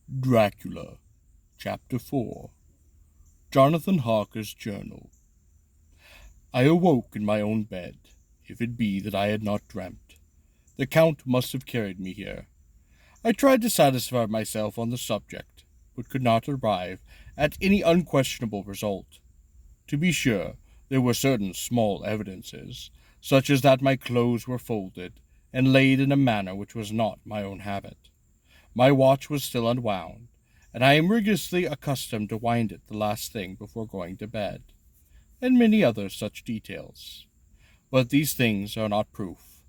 Dracula, Chapter 4. Jonathan Harker's Journal. I awoke in my own bed, if it be that I had not dreamt. The Count must have carried me here. I tried to satisfy myself on the subject, but could not arrive at any unquestionable result. To be sure, there were certain small evidences, such as that my clothes were folded, and laid in a manner which was not my own habit. My watch was still unwound, and I am rigorously accustomed to wind it the last thing before going to bed, and many other such details. But these things are not proof,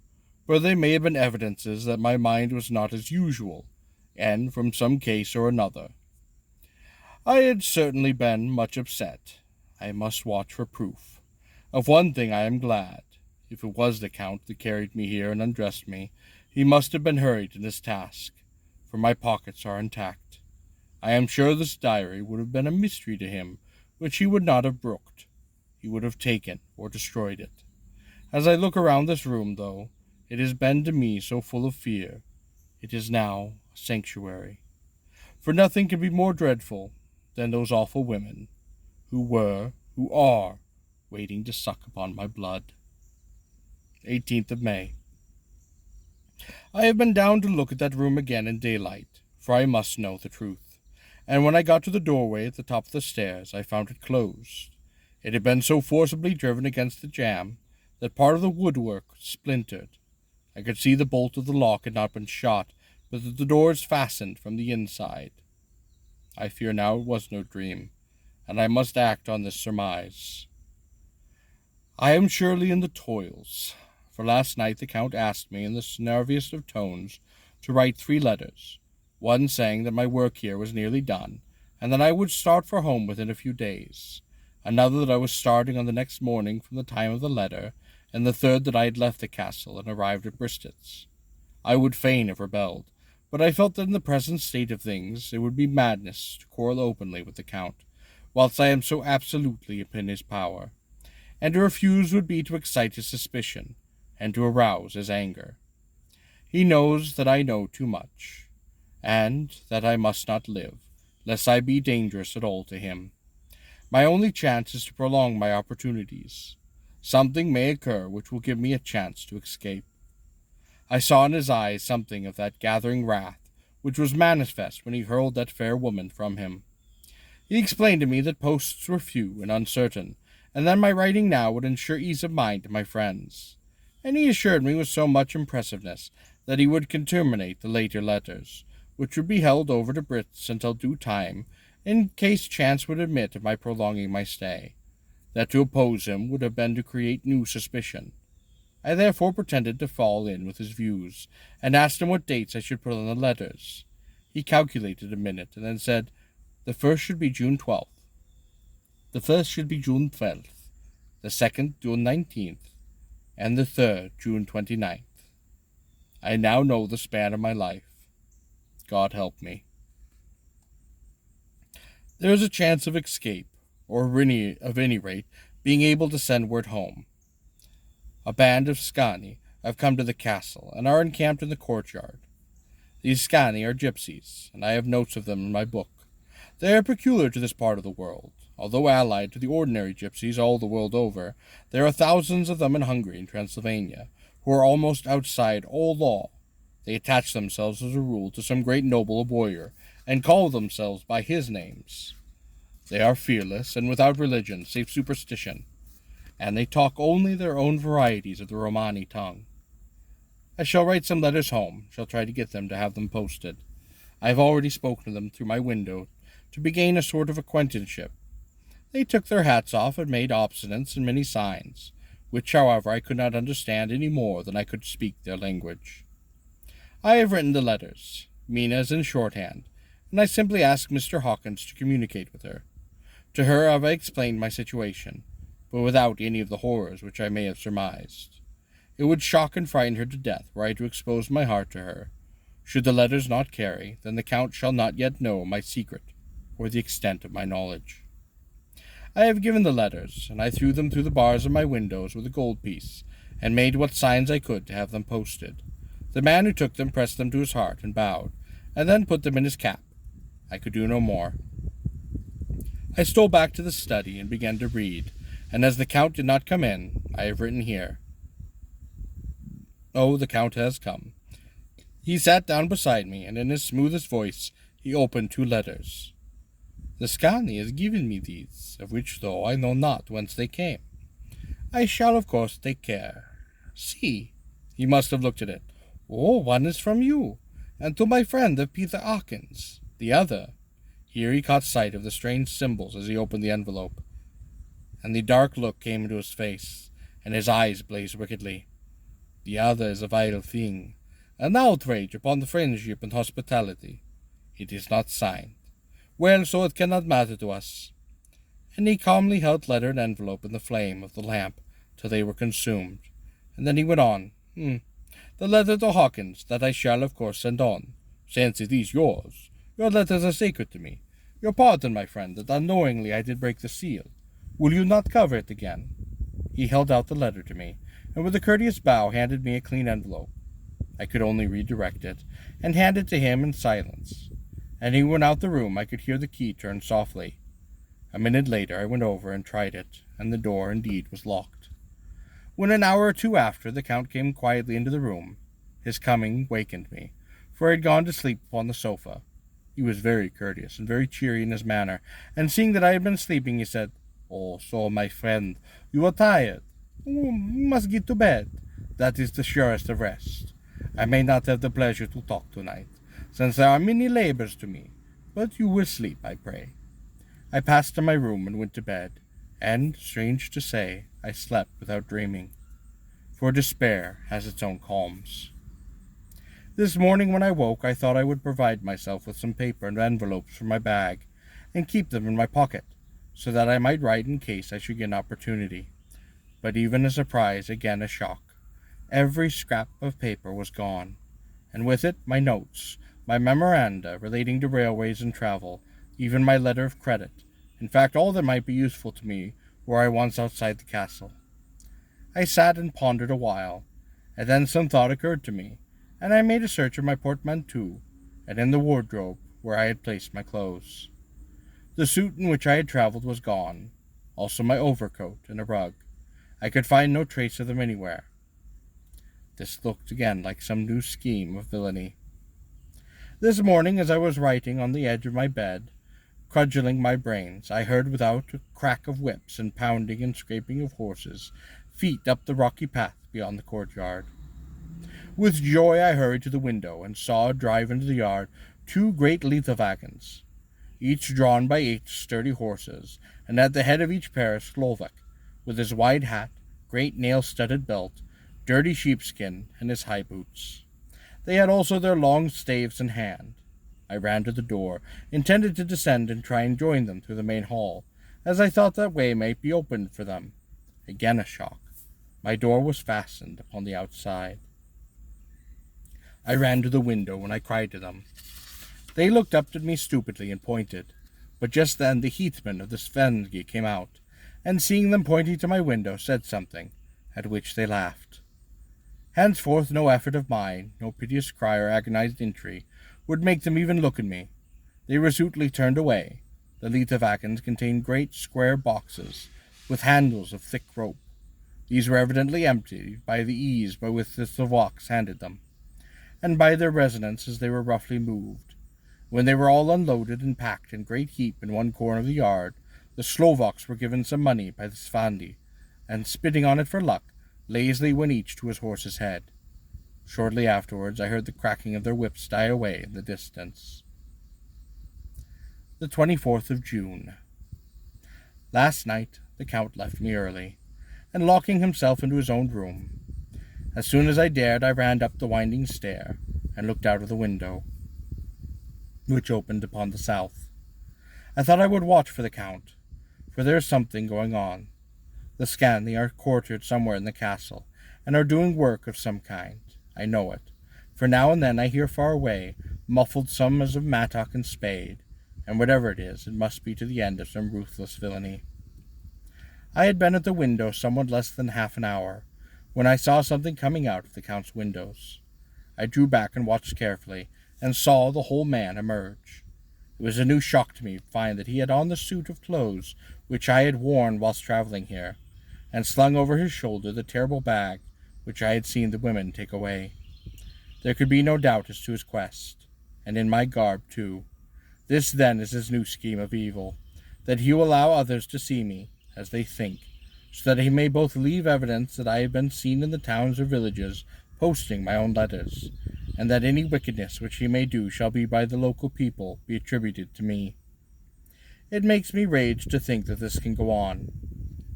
for they may have been evidences that my mind was not as usual, and from some case or another. I had certainly been much upset. I must watch for proof. Of one thing I am glad. If it was the Count that carried me here and undressed me, he must have been hurried in his task, for my pockets are intact. I am sure this diary would have been a mystery to him, which he would not have brooked. He would have taken or destroyed it. As I look around this room, though, it has been to me so full of fear, it is now a sanctuary. For nothing can be more dreadful than those awful women, who are, waiting to suck upon my blood. 18th of May. I have been down to look at that room again in daylight, for I must know the truth, and when I got to the doorway at the top of the stairs, I found it closed. It had been so forcibly driven against the jamb that part of the woodwork splintered. I could see the bolt of the lock had not been shot, but that the door is fastened from the inside. I fear now it was no dream, and I must act on this surmise. I am surely in the toils, for last night the Count asked me in the nerviest of tones to write 3 letters, one saying that my work here was nearly done, and that I would start for home within a few days, another that I was starting on the next morning from the time of the letter, and the third that I had left the castle and arrived at Bristol's. I would fain have rebelled, but I felt that in the present state of things it would be madness to quarrel openly with the Count, whilst I am so absolutely in his power, and to refuse would be to excite his suspicion, and to arouse his anger. He knows that I know too much, and that I must not live, lest I be dangerous at all to him. My only chance is to prolong my opportunities. Something may occur which will give me a chance to escape. I saw in his eyes something of that gathering wrath which was manifest when he hurled that fair woman from him. He explained to me that posts were few and uncertain, and that my writing now would ensure ease of mind to my friends, and he assured me with so much impressiveness that he would conterminate the later letters, which would be held over to Brits until due time, in case chance would admit of my prolonging my stay, that to oppose him would have been to create new suspicion. I therefore pretended to fall in with his views, and asked him what dates I should put on the letters. He calculated a minute, and then said, the first should be June 12th, the first should be June 12th, the second June 19th, and the third June 29th. I now know the span of my life. God help me. There is a chance of escape, or of any rate being able to send word home. A band of Scani have come to the castle, and are encamped in the courtyard. These Scani are gypsies, and I have notes of them in my book. They are peculiar to this part of the world. Although allied to the ordinary gypsies all the world over, there are thousands of them in Hungary and Transylvania, who are almost outside all law. They attach themselves as a rule to some great noble or warrior, and call themselves by his names. They are fearless, and without religion, save superstition, and they talk only their own varieties of the Romani tongue. I shall write some letters home, shall try to get them to have them posted. I have already spoken to them through my window, to begin a sort of acquaintanceship. They took their hats off and made obstinance and many signs, which, however, I could not understand any more than I could speak their language. I have written the letters. Mina is in shorthand, and I simply ask Mr. Hawkins to communicate with her. To her have I explained my situation, but without any of the horrors which I may have surmised. It would shock and frighten her to death were I to expose my heart to her. Should the letters not carry, then the Count shall not yet know my secret, or the extent of my knowledge. I have given the letters, and I threw them through the bars of my windows with a gold piece, and made what signs I could to have them posted. The man who took them pressed them to his heart and bowed, and then put them in his cap. I could do no more. I stole back to the study and began to read, and as the Count did not come in, I have written here. Oh, the Count has come. He sat down beside me, and in his smoothest voice he opened 2 letters. The Scani has given me these, of which though I know not whence they came. I shall of course take care. See, he must have looked at it. Oh, one is from you, and to my friend of Peter Hawkins. The other. Here he caught sight of the strange symbols as he opened the envelope, and the dark look came into his face, and his eyes blazed wickedly. The other is a vile thing, an outrage upon the friendship and hospitality. It is not signed. Well, so it cannot matter to us. And he calmly held letter and envelope in the flame of the lamp till they were consumed, and then he went on. The letter to Hawkins, that I shall of course send on, since it is yours. Your letters are sacred to me. Your pardon, my friend, that unknowingly I did break the seal. Will you not cover it again? He held out the letter to me, and with a courteous bow handed me a clean envelope. I could only redirect it, and hand it to him in silence. And he went out the room. I could hear the key turn softly. A minute later I went over and tried it, and the door indeed was locked. When an hour or 2 after, the Count came quietly into the room. His coming wakened me, for I had gone to sleep upon the sofa. He was very courteous and very cheery in his manner, and seeing that I had been sleeping, he said, Oh, so, my friend, you are tired. You must get to bed. That is the surest of rest. I may not have the pleasure to talk tonight, since there are many labors to me, but you will sleep, I pray. I passed to my room and went to bed, and, strange to say, I slept without dreaming, for despair has its own calms. This morning when I woke, I thought I would provide myself with some paper and envelopes from my bag, and keep them in my pocket, so that I might write in case I should get an opportunity. But even a surprise, again a shock. Every scrap of paper was gone, and with it my notes, my memoranda relating to railways and travel, even my letter of credit, in fact all that might be useful to me were I once outside the castle. I sat and pondered a while, and then some thought occurred to me, and I made a search of my portmanteau, and in the wardrobe where I had placed my clothes. The suit in which I had travelled was gone, also my overcoat and a rug. I could find no trace of them anywhere. This looked again like some new scheme of villainy. This morning, as I was writing on the edge of my bed, cudgelling my brains, I heard without a crack of whips and pounding and scraping of horses' feet up the rocky path beyond the courtyard. With joy I hurried to the window, and saw drive into the yard 2 great Leitha-wagons, each drawn by 8 sturdy horses, and at the head of each pair a Slovak, with his wide hat, great nail-studded belt, dirty sheepskin, and his high boots. They had also their long staves in hand. I ran to the door, intended to descend and try and join them through the main hall, as I thought that way might be opened for them. Again a shock. My door was fastened upon the outside. I ran to the window, and I cried to them. They looked up at me stupidly and pointed, but just then the heathman of the Svenski came out, and seeing them pointing to my window, said something, at which they laughed. Henceforth no effort of mine, no piteous cry or agonized entreaty, would make them even look at me. They resolutely turned away. The Leitha-wagons contained great square boxes, with handles of thick rope. These were evidently empty by the ease by which the Slovaks handled them, and by their resonance as they were roughly moved. When they were all unloaded and packed in great heap in one corner of the yard, the Slovaks were given some money by the Svandi, and spitting on it for luck, lazily went each to his horse's head. Shortly afterwards I heard the cracking of their whips die away in the distance. The 24th of June. Last night the Count left me early, and locking himself into his own room. As soon as I dared, I ran up the winding stair, and looked out of the window, which opened upon the south. I thought I would watch for the Count, for there is something going on. The Scani are quartered somewhere in the castle, and are doing work of some kind. I know it, for now and then I hear far away, muffled summons of mattock and spade, and whatever it is, it must be to the end of some ruthless villainy. I had been at the window somewhat less than half an hour, when I saw something coming out of the Count's windows. I drew back and watched carefully, and saw the whole man emerge. It was a new shock to me to find that he had on the suit of clothes which I had worn whilst travelling here, and slung over his shoulder the terrible bag which I had seen the women take away. There could be no doubt as to his quest, and in my garb too. This then is his new scheme of evil, that he will allow others to see me, as they think, so that he may both leave evidence that I have been seen in the towns or villages posting my own letters, and that any wickedness which he may do shall be by the local people be attributed to me. It makes me rage to think that this can go on,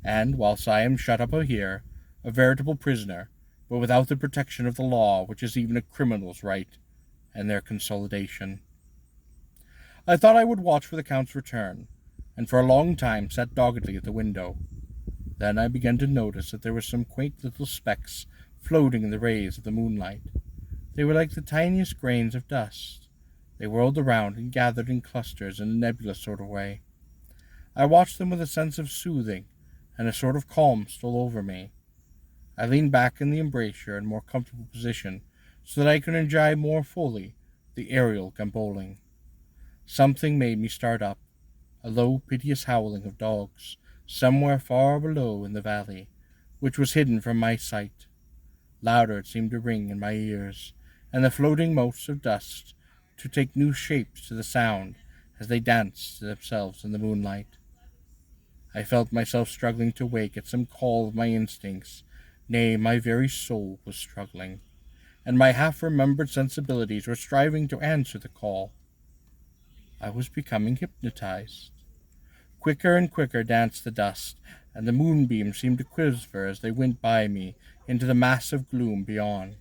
and whilst I am shut up here, a veritable prisoner, but without the protection of the law, which is even a criminal's right, and their consolidation. I thought I would watch for the Count's return, and for a long time sat doggedly at the window. Then I began to notice that there were some quaint little specks floating in the rays of the moonlight. They were like the tiniest grains of dust. They whirled around and gathered in clusters in a nebulous sort of way. I watched them with a sense of soothing, and a sort of calm stole over me. I leaned back in the embrasure in a more comfortable position, so that I could enjoy more fully the aerial gambolling. Something made me start up, a low, piteous howling of dogs, somewhere far below in the valley, which was hidden from my sight. Louder it seemed to ring in my ears, and the floating motes of dust to take new shapes to the sound as they danced themselves in the moonlight. I felt myself struggling to wake at some call of my instincts, nay, my very soul was struggling, and my half-remembered sensibilities were striving to answer the call. I was becoming hypnotized. Quicker and quicker danced the dust, and the moonbeams seemed to quiver as they went by me into the massive gloom beyond.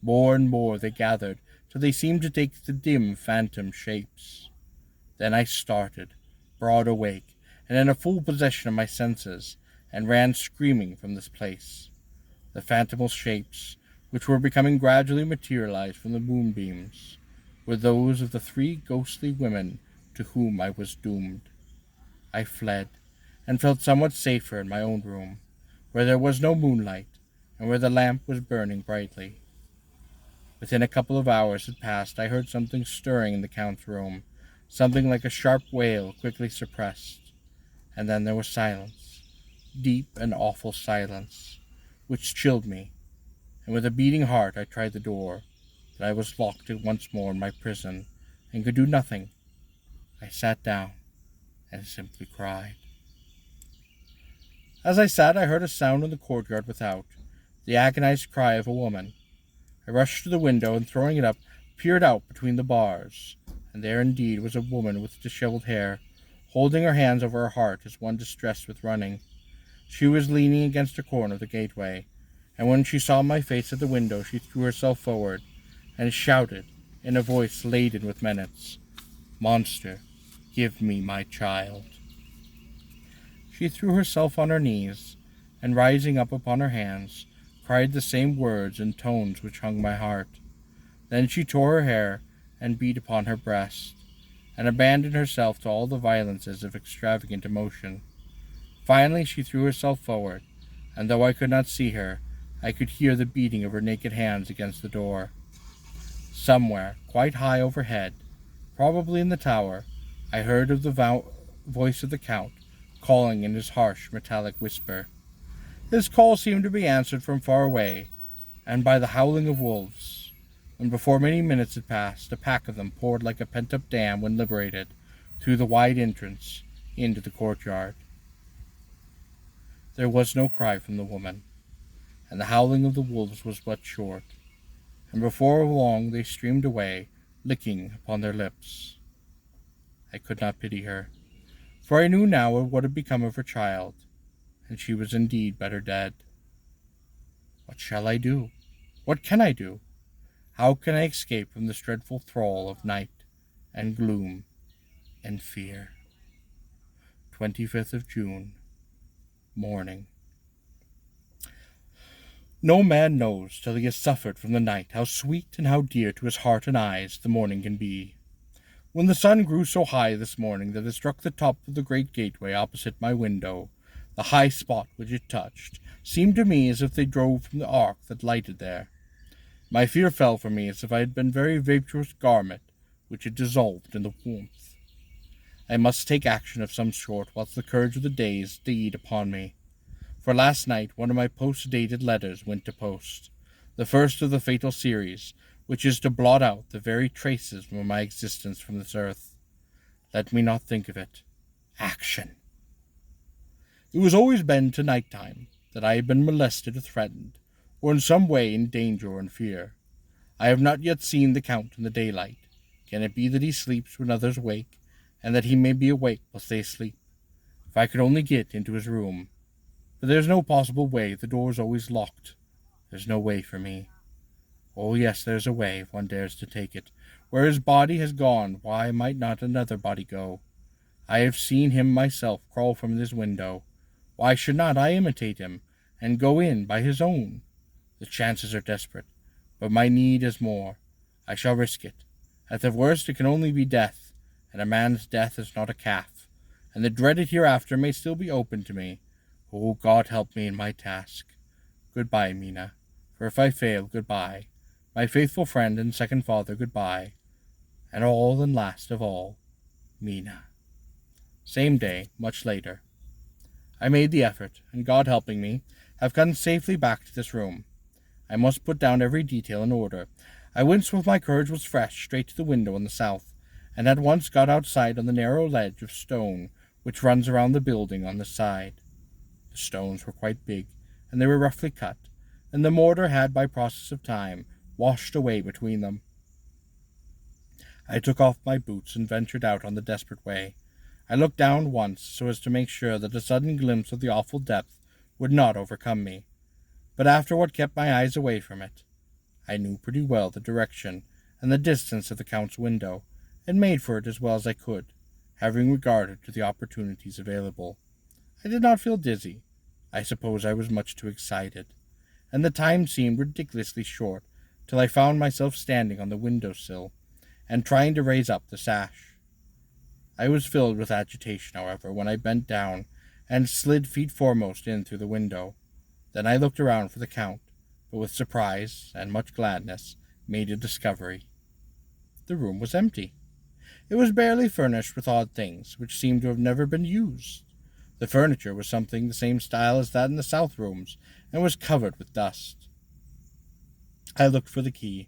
More and more they gathered, till they seemed to take the dim phantom shapes. Then I started, broad awake, and in a full possession of my senses, and ran screaming from this place. The phantomal shapes, which were becoming gradually materialized from the moonbeams, were those of the 3 ghostly women to whom I was doomed. I fled, and felt somewhat safer in my own room, where there was no moonlight, and where the lamp was burning brightly. Within a couple of hours had passed, I heard something stirring in the Count's room, something like a sharp wail quickly suppressed, and then there was silence, deep and awful silence, which chilled me, and with a beating heart I tried the door, but I was locked once more in my prison, and could do nothing. I sat down, and simply cried. As I sat, I heard a sound in the courtyard without, the agonized cry of a woman. I rushed to the window, and throwing it up, peered out between the bars, and there indeed was a woman with disheveled hair, holding her hands over her heart as one distressed with running. She was leaning against a corner of the gateway, and when she saw my face at the window, she threw herself forward, and shouted, in a voice laden with menace, "Monster, give me my child." She threw herself on her knees, and rising up upon her hands, cried the same words in tones which hung my heart. Then she tore her hair, and beat upon her breast, and abandoned herself to all the violences of extravagant emotion. Finally she threw herself forward, and though I could not see her, I could hear the beating of her naked hands against the door. Somewhere, quite high overhead, probably in the tower, I heard of the voice of the Count, calling in his harsh, metallic whisper. His call seemed to be answered from far away, and by the howling of wolves, and before many minutes had passed, a pack of them poured like a pent-up dam when liberated, through the wide entrance, into the courtyard. There was no cry from the woman, and the howling of the wolves was but short, and before long they streamed away, licking upon their lips. I could not pity her, for I knew now what had become of her child, and she was indeed better dead. What shall I do? What can I do? How can I escape from this dreadful thrall of night, and gloom, and fear? 25th of June, morning. No man knows, till he has suffered from the night, how sweet and how dear to his heart and eyes the morning can be. When the sun grew so high this morning that it struck the top of the great gateway opposite my window, the high spot which it touched seemed to me as if they drove from the arc that lighted there. My fear fell from me as if I had been a very vaporous garment which had dissolved in the warmth. I must take action of some sort whilst the courage of the day is deed upon me. For last night one of my post-dated letters went to post, the first of the fatal series, which is to blot out the very traces of my existence from this earth. Let me not think of it. Action! It was always been to night time that I had been molested or threatened, or in some way in danger or in fear. I have not yet seen the Count in the daylight. Can it be that he sleeps when others wake, and that he may be awake whilst they sleep? If I could only get into his room. But there is no possible way, the door is always locked. There is no way for me. Oh yes, there is a way, if one dares to take it. Where his body has gone, why might not another body go? I have seen him myself crawl from this window. Why should not I imitate him, and go in by his own? The chances are desperate, but my need is more. I shall risk it. At the worst it can only be death, and a man's death is not a calf, and the dreaded hereafter may still be open to me. Oh, God help me in my task. Goodbye, Mina, for if I fail, goodbye. My faithful friend and second father, goodbye. And all and last of all, Mina. Same day, much later. I made the effort, and God helping me, have come safely back to this room. I must put down every detail in order. I went with my courage was fresh, straight to the window on the south, and at once got outside on the narrow ledge of stone which runs around the building on the side. The stones were quite big, and they were roughly cut, and the mortar had, by process of time, washed away between them. I took off my boots and ventured out on the desperate way. I looked down once, so as to make sure that a sudden glimpse of the awful depth would not overcome me. But after what kept my eyes away from it, I knew pretty well the direction and the distance of the Count's window, and made for it as well as I could, having regarded to the opportunities available. I did not feel dizzy. I suppose I was much too excited, and the time seemed ridiculously short till I found myself standing on the window-sill and trying to raise up the sash. I was filled with agitation, however, when I bent down and slid feet foremost in through the window. Then I looked around for the Count, but with surprise and much gladness made a discovery. The room was empty. It was barely furnished with odd things, which seemed to have never been used. The furniture was something the same style as that in the south rooms, and was covered with dust. I looked for the key,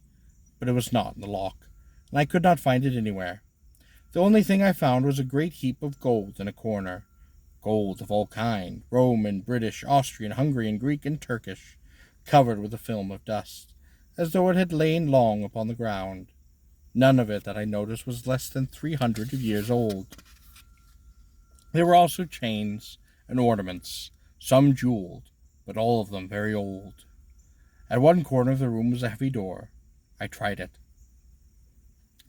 but it was not in the lock, and I could not find it anywhere. The only thing I found was a great heap of gold in a corner. Gold of all kinds, Roman, British, Austrian, Hungarian, Greek, and Turkish, covered with a film of dust, as though it had lain long upon the ground. None of it that I noticed was less than 300 years old. There were also chains and ornaments, some jeweled, but all of them very old. At one corner of the room was a heavy door. I tried it.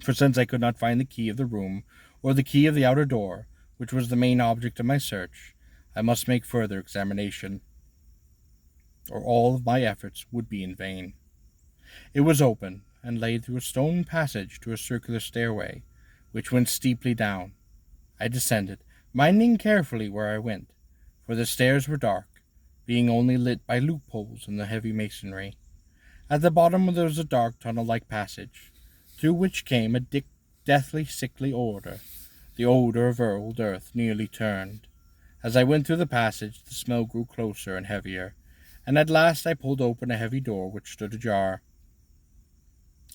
For since I could not find the key of the room, or the key of the outer door, which was the main object of my search, I must make further examination, or all of my efforts would be in vain. It was open, and led through a stone passage to a circular stairway, which went steeply down. I descended, minding carefully where I went, for the stairs were dark, being only lit by loopholes in the heavy masonry. At the bottom there was a dark tunnel-like passage, through which came a deathly sickly odor, the odor of old earth nearly turned. As I went through the passage, the smell grew closer and heavier, and at last I pulled open a heavy door which stood ajar,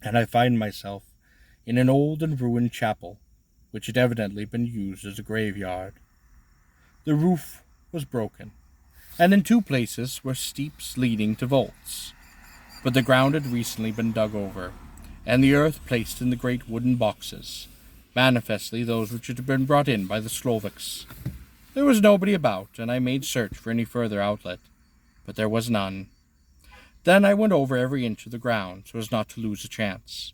and I find myself in an old and ruined chapel, which had evidently been used as a graveyard. The roof was broken, and in two places were steeps leading to vaults, but the ground had recently been dug over, and the earth placed in the great wooden boxes, manifestly those which had been brought in by the Slovaks. There was nobody about, and I made search for any further outlet, but there was none. Then I went over every inch of the ground, so as not to lose a chance.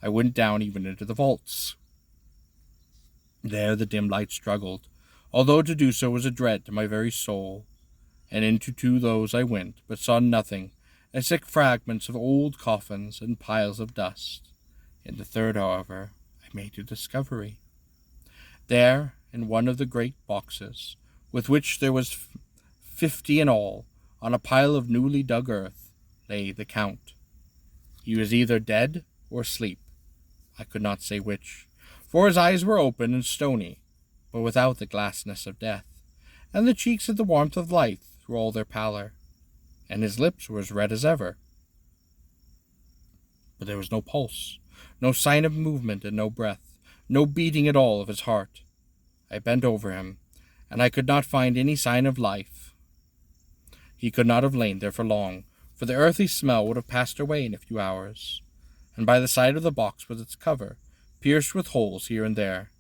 I went down even into the vaults. There the dim light struggled, although to do so was a dread to my very soul, and into two those I went, but saw nothing except fragments of old coffins and piles of dust. In the third, however, I made a discovery. There, in one of the great boxes, with which there was 50 in all, on a pile of newly dug earth, lay the Count. He was either dead or asleep. I could not say which. for his eyes were open and stony, but without the glassness of death, and the cheeks had the warmth of life through all their pallor, and his lips were as red as ever. But there was no pulse, no sign of movement, and no breath, no beating at all of his heart. I bent over him, and I could not find any sign of life. He could not have lain there for long, for the earthy smell would have passed away in a few hours, and by the side of the box was its cover, pierced with holes here and there.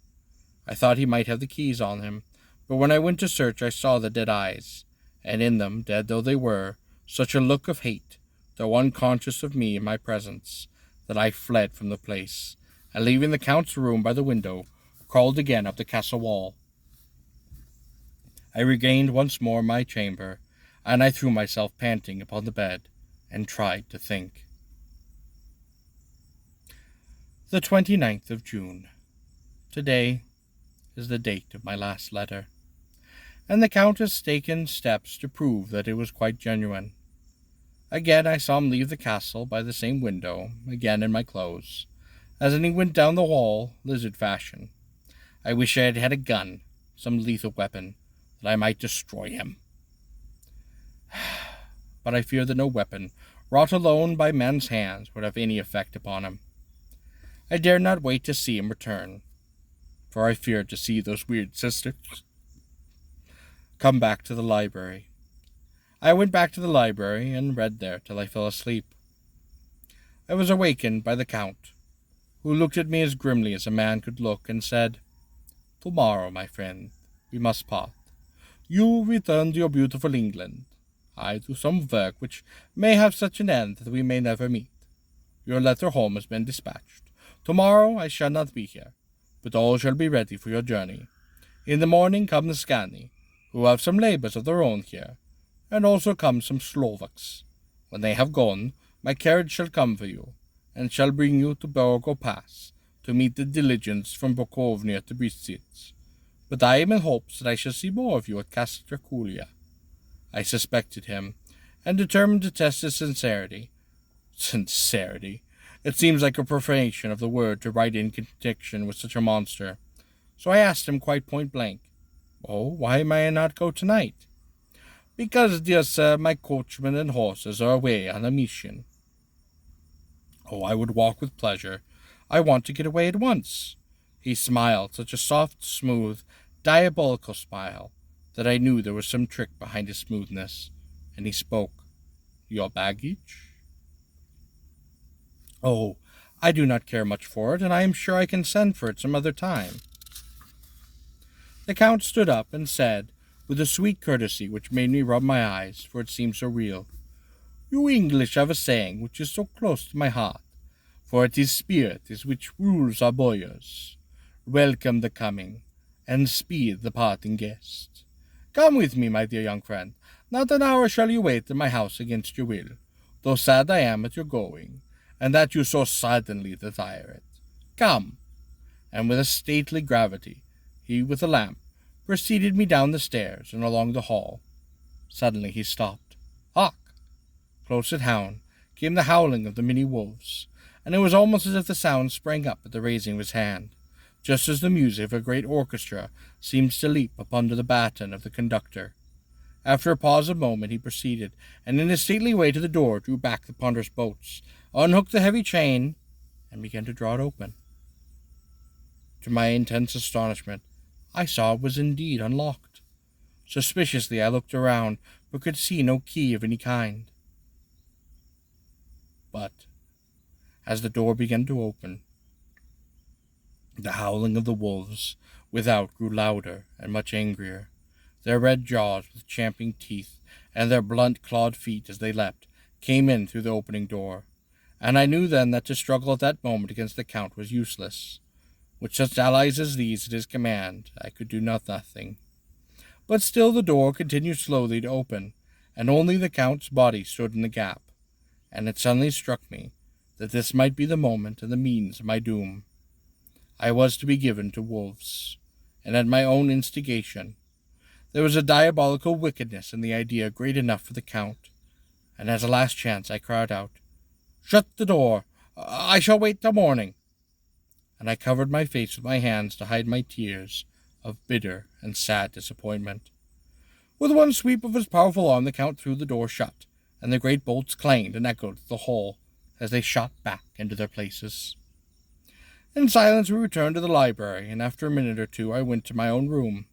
I thought he might have the keys on him, but when I went to search I saw the dead eyes, and in them, dead though they were, such a look of hate, though unconscious of me in my presence, that I fled from the place, and leaving the Count's room by the window, crawled again up the castle wall. I regained once more my chamber, and I threw myself panting upon the bed, and tried to think. The 29th of June. Today is the date of my last letter, and the Count has taken steps to prove that it was quite genuine. Again I saw him leave the castle by the same window, again in my clothes, as he went down the hall, lizard fashion. I wish I had had a gun, some lethal weapon, that I might destroy him. But I fear that no weapon, wrought alone by men's hands, would have any effect upon him. I dared not wait to see him return, for I feared to see those weird sisters come back to the library. I went back to the library and read there till I fell asleep. I was awakened by the Count, who looked at me as grimly as a man could look, and said, "Tomorrow, my friend, we must part. You return to your beautiful England. I to some work which may have such an end that we may never meet. Your letter home has been dispatched. Tomorrow I shall not be here, but all shall be ready for your journey. In the morning come the Scani, who have some labours of their own here, and also come some Slovaks. When they have gone, my carriage shall come for you, and shall bring you to Borgo Pass, to meet the diligence from Bukovnia to Bristitz. But I am in hopes that I shall see more of you at Castle Dracula." I suspected him, and determined to test his sincerity. Sincerity! It seems like a profanation of the word to write in connection with such a monster. So I asked him quite point-blank, "Oh, why may I not go tonight?" "Because, dear sir, my coachman and horses are away on a mission." "Oh, I would walk with pleasure. I want to get away at once." He smiled, such a soft, smooth, diabolical smile, that I knew there was some trick behind his smoothness, and he spoke. "Your baggage?" "Oh, I do not care much for it, and I am sure I can send for it some other time." The Count stood up and said, with a sweet courtesy which made me rub my eyes, for it seemed so real, "You English have a saying which is so close to my heart, for it is spirit is which rules our boyars. Welcome the coming, and speed the parting guest. Come with me, my dear young friend. Not an hour shall you wait in my house against your will, though sad I am at your going, and that you so suddenly desire it. Come." And with a stately gravity, he with a lamp, preceded me down the stairs and along the hall. Suddenly he stopped. Hark! Close at hand came the howling of the many wolves, and it was almost as if the sound sprang up at the raising of his hand, just as the music of a great orchestra seems to leap up under the baton of the conductor. After a pause of a moment he proceeded, and in his stately way to the door drew back the ponderous bolts, unhooked the heavy chain, and began to draw it open. To my intense astonishment, I saw it was indeed unlocked. Suspiciously I looked around, but could see no key of any kind. But, as the door began to open, the howling of the wolves without grew louder and much angrier. Their red jaws with champing teeth, and their blunt clawed feet as they leapt, came in through the opening door, and I knew then that to struggle at that moment against the Count was useless. With such allies as these at his command, I could do nothing. But still the door continued slowly to open, and only the Count's body stood in the gap, and it suddenly struck me that this might be the moment and the means of my doom. I was to be given to wolves, and at my own instigation. There was a diabolical wickedness in the idea great enough for the Count, and as a last chance I cried out, "Shut the door! I shall wait till morning." and I covered my face with my hands to hide my tears of bitter and sad disappointment. With one sweep of his powerful arm, the Count threw the door shut, and the great bolts clanged and echoed through the hall as they shot back into their places. In silence we returned to the library, and after a minute or two I went to my own room.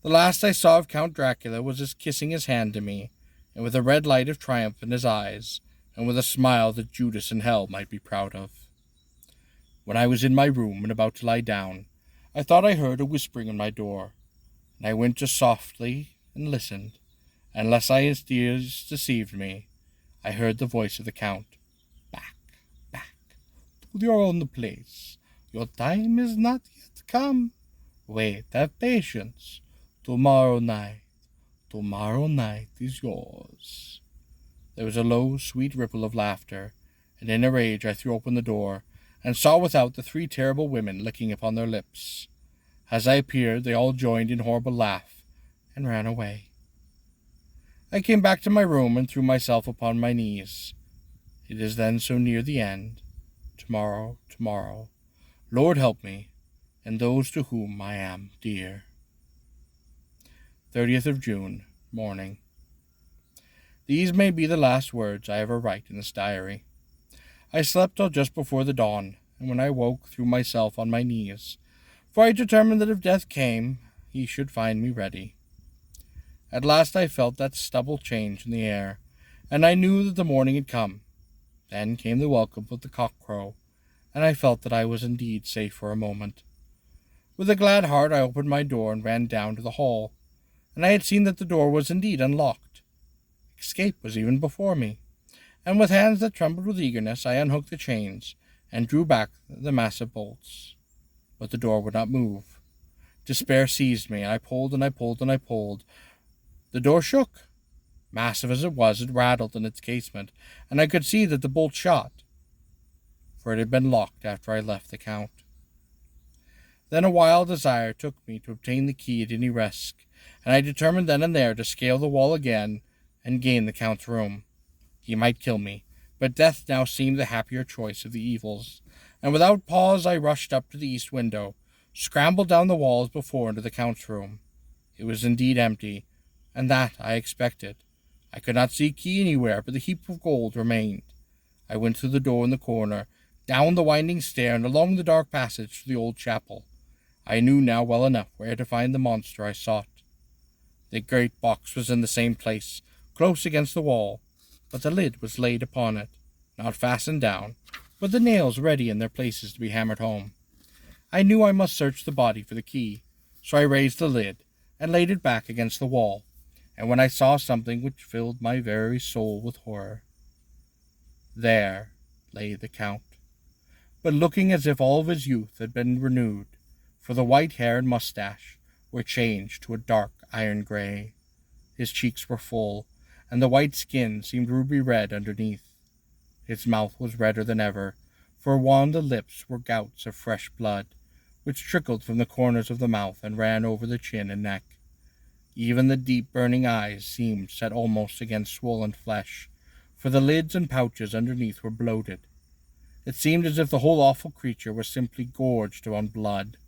The last I saw of Count Dracula was his kissing his hand to me, and with a red light of triumph in his eyes, and with a smile that Judas in hell might be proud of. When I was in my room and about to lie down, I thought I heard a whispering on my door, and I went just softly and listened, and unless his ears deceived me, I heard the voice of the Count. Back, back, to your own place. Your time is not yet come. Wait, have patience. Tomorrow night is yours. There was a low, sweet ripple of laughter, and in a rage I threw open the door, and saw without the 3 terrible women licking upon their lips. As I appeared, they all joined in horrible laugh, and ran away. I came back to my room and threw myself upon my knees. It is then so near the end. Tomorrow. Lord help me, and those to whom I am dear. 30th of June, morning. These may be the last words I ever write in this diary. I slept till just before the dawn, and when I woke threw myself on my knees, for I determined that if death came, he should find me ready. At last I felt that stubble change in the air, and I knew that the morning had come. Then came the welcome of the cock-crow, and I felt that I was indeed safe for a moment. With a glad heart I opened my door and ran down to the hall, and I had seen that the door was indeed unlocked. Escape was even before me, and with hands that trembled with eagerness I unhooked the chains and drew back the massive bolts. But the door would not move. Despair seized me, and I pulled and I pulled and I pulled. The door shook. Massive as it was, it rattled in its casement, and I could see that the bolt shot, for it had been locked after I left the Count. Then a wild desire took me to obtain the key at any risk, and I determined then and there to scale the wall again and gain the Count's room. He might kill me, but death now seemed the happier choice of the evils, and without pause I rushed up to the east window, scrambled down the wall as before into the Count's room. It was indeed empty, and that I expected. I could not see a key anywhere, but the heap of gold remained. I went through the door in the corner, down the winding stair, and along the dark passage to the old chapel. I knew now well enough where to find the monster I sought. The great box was in the same place, close against the wall, but the lid was laid upon it, not fastened down, but the nails ready in their places to be hammered home. I knew I must search the body for the key, so I raised the lid and laid it back against the wall, and when I saw something which filled my very soul with horror. There lay the Count, but looking as if all of his youth had been renewed, for the white hair and mustache were changed to a dark iron gray. His cheeks were full, and the white skin seemed ruby red underneath. His mouth was redder than ever, for on the lips were gouts of fresh blood, which trickled from the corners of the mouth and ran over the chin and neck. Even the deep burning eyes seemed set almost against swollen flesh, for the lids and pouches underneath were bloated. It seemed as if the whole awful creature was simply gorged on blood.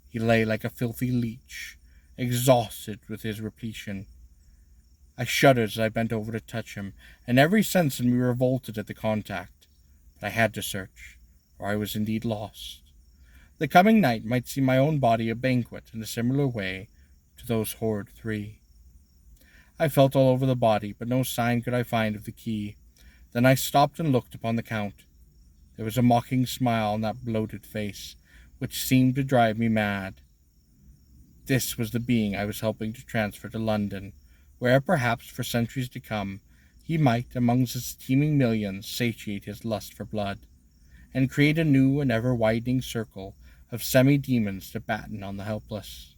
He lay like a filthy leech, exhausted with his repletion. I shuddered as I bent over to touch him, and every sense in me revolted at the contact. But I had to search, or I was indeed lost. The coming night might see my own body a banquet in a similar way to those horrid 3. I felt all over the body, but no sign could I find of the key. Then I stopped and looked upon the Count. There was a mocking smile on that bloated face, which seemed to drive me mad. This was the being I was helping to transfer to London, where perhaps for centuries to come he might, amongst his teeming millions, satiate his lust for blood, and create a new and ever-widening circle of semi-demons to batten on the helpless.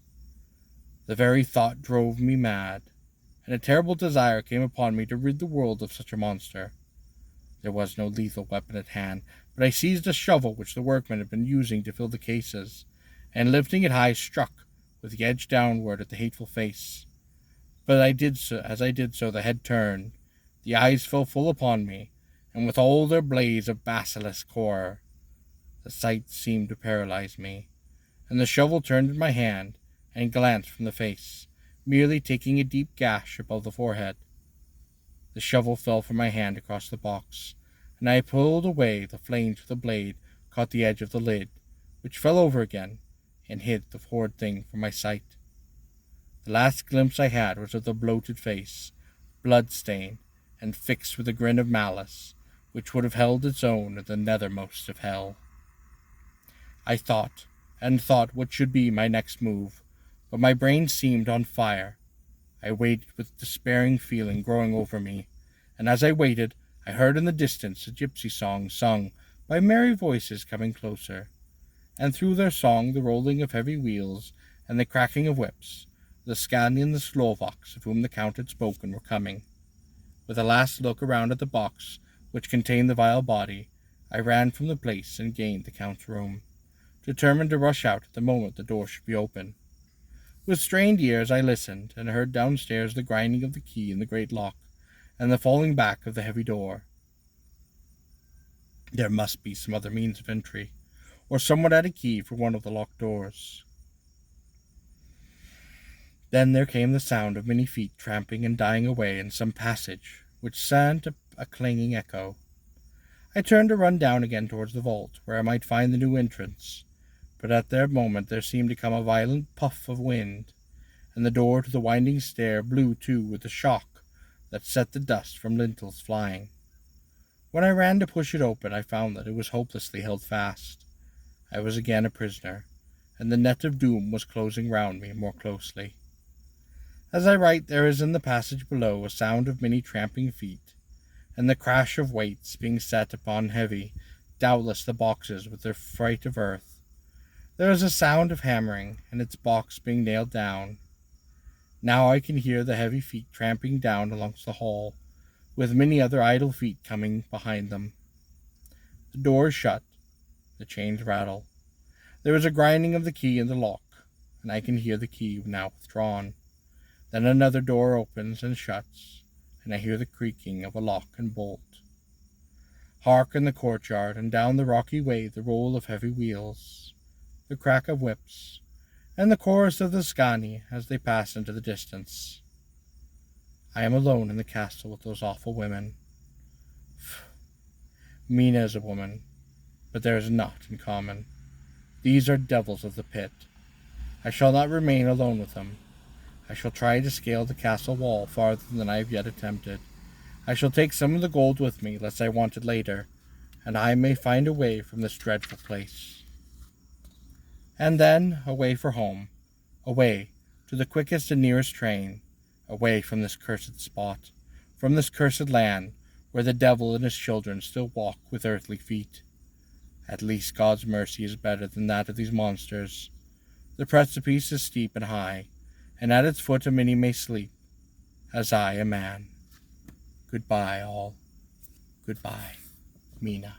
The very thought drove me mad, and a terrible desire came upon me to rid the world of such a monster. There was no lethal weapon at hand, but I seized a shovel which the workmen had been using to fill the cases, and lifting it high, struck, with the edge downward, at the hateful face. But as I did so, the head turned, the eyes fell full upon me, and with all their blaze of basilisk horror. The sight seemed to paralyze me, and the shovel turned in my hand and glanced from the face, merely taking a deep gash above the forehead. The shovel fell from my hand across the box, and I pulled away the flames with the blade caught the edge of the lid, which fell over again and hid the horrid thing from my sight. The last glimpse I had was of the bloated face, blood-stained and fixed with a grin of malice, which would have held its own in the nethermost of hell. I thought and thought what should be my next move, but my brain seemed on fire. I waited with despairing feeling growing over me, and as I waited, I heard in the distance a gypsy song sung by merry voices coming closer, and through their song the rolling of heavy wheels and the cracking of whips, the Scandi and the Slovaks of whom the Count had spoken were coming. With a last look around at the box which contained the vile body, I ran from the place and gained the Count's room, determined to rush out at the moment the door should be open. With strained ears I listened, and heard downstairs the grinding of the key in the great lock, and the falling back of the heavy door. There must be some other means of entry, or someone had a key for one of the locked doors. Then there came the sound of many feet tramping and dying away in some passage, which sent a clanging echo. I turned to run down again towards the vault, where I might find the new entrance, but at that moment there seemed to come a violent puff of wind, and the door to the winding stair blew to with a shock that set the dust from lintels flying. When I ran to push it open, I found that it was hopelessly held fast. I was again a prisoner, and the net of doom was closing round me more closely. As I write, there is in the passage below a sound of many tramping feet, and the crash of weights being set upon heavy, doubtless the boxes with their freight of earth. There is a sound of hammering, and its box being nailed down. Now I can hear the heavy feet tramping down along the hall, with many other idle feet coming behind them. The door is shut, the chains rattle. There is a grinding of the key in the lock, and I can hear the key now withdrawn. Then another door opens and shuts, and I hear the creaking of a lock and bolt. Hark in the courtyard, and down the rocky way the roll of heavy wheels, the crack of whips, and the chorus of the Scandi as they pass into the distance. I am alone in the castle with those awful women. Mina is a woman, but there is naught in common. These are devils of the pit. I shall not remain alone with them. I shall try to scale the castle wall farther than I have yet attempted. I shall take some of the gold with me, lest I want it later, and I may find a way from this dreadful place. And then away for home, away to the quickest and nearest train, away from this cursed spot, from this cursed land, where the devil and his children still walk with earthly feet. At least God's mercy is better than that of these monsters. The precipice is steep and high, and at its foot a many may sleep, as I, a man. Goodbye, all. Goodbye, Mina.